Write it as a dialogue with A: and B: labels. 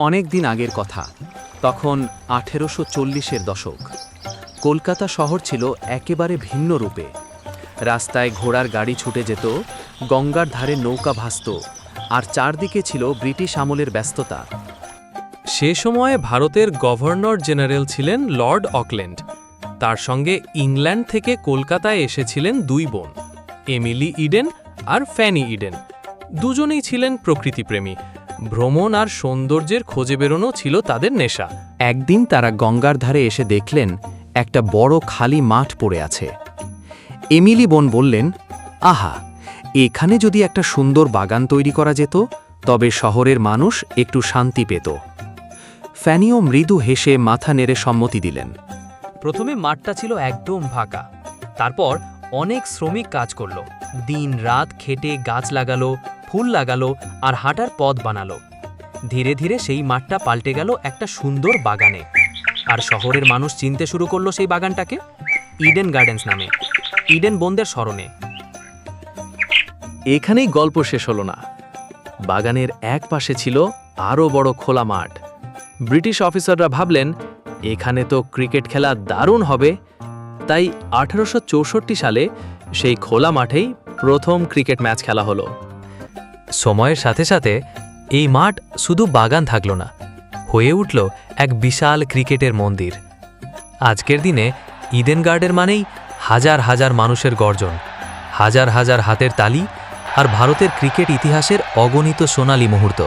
A: অনেক দিন আগের কথা। তখন ১৮৪০-এর দশক। কলকাতা শহর ছিল একেবারে ভিন্ন রূপে। রাস্তায় ঘোড়ার গাড়ি ছুটে যেত, গঙ্গার ধারে নৌকা ভাসত, আর চারদিকে ছিল ব্রিটিশ আমলের ব্যস্ততা।
B: সে সময়ে ভারতের গভর্নর জেনারেল ছিলেন লর্ড অকল্যান্ড। তার সঙ্গে ইংল্যান্ড থেকে কলকাতায় এসেছিলেন দুই বোন, এমিলি ইডেন আর ফ্যানি ইডেন। দুজনেই ছিলেন প্রকৃতিপ্রেমী। ভ্রমণ আর সৌন্দর্যের খোঁজে বেরোনো ছিল তাদের নেশা।
A: একদিন তারা গঙ্গার ধারে এসে দেখলেন একটা বড় খালি মাঠ পড়ে আছে। এমিলি বোন বললেন, আহা, এখানে যদি একটা সুন্দর বাগান তৈরি করা যেত, তবে শহরের মানুষ একটু শান্তি পেত। ফ্যানিও মৃদু হেসে মাথা নেড়ে সম্মতি দিলেন।
C: প্রথমে মাঠটা ছিল একদম ফাঁকা। তারপর অনেক শ্রমিক কাজ করল, দিন রাত খেটে গাছ লাগালো, ফুল লাগালো আর হাঁটার পথ বানালো। ধীরে ধীরে সেই মাঠটা পাল্টে গেল একটা সুন্দর বাগানে। আর শহরের মানুষ চিনতে শুরু করলো সেই বাগানটাকে ইডেন গার্ডেন্স নামে, ইডেন বোনদের স্মরণে।
B: এখানেই গল্প শেষ হলো না। বাগানের এক পাশে ছিল আরও বড় খোলা মাঠ। ব্রিটিশ অফিসাররা ভাবলেন, এখানে তো ক্রিকেট খেলা দারুণ হবে। তাই ১৮৬৪ সালে সেই খোলা মাঠেই প্রথম ক্রিকেট ম্যাচ খেলা হলো।
C: সময়ের সাথে সাথে এই মাঠ শুধু বাগান থাকল না, হয়ে উঠল এক বিশাল ক্রিকেটের মন্দির। আজকের দিনে ইডেন গার্ডেন মানেই হাজার হাজার মানুষের গর্জন, হাজার হাজার হাতের তালি আর ভারতের ক্রিকেট ইতিহাসের অগণিত সোনালী মুহূর্ত।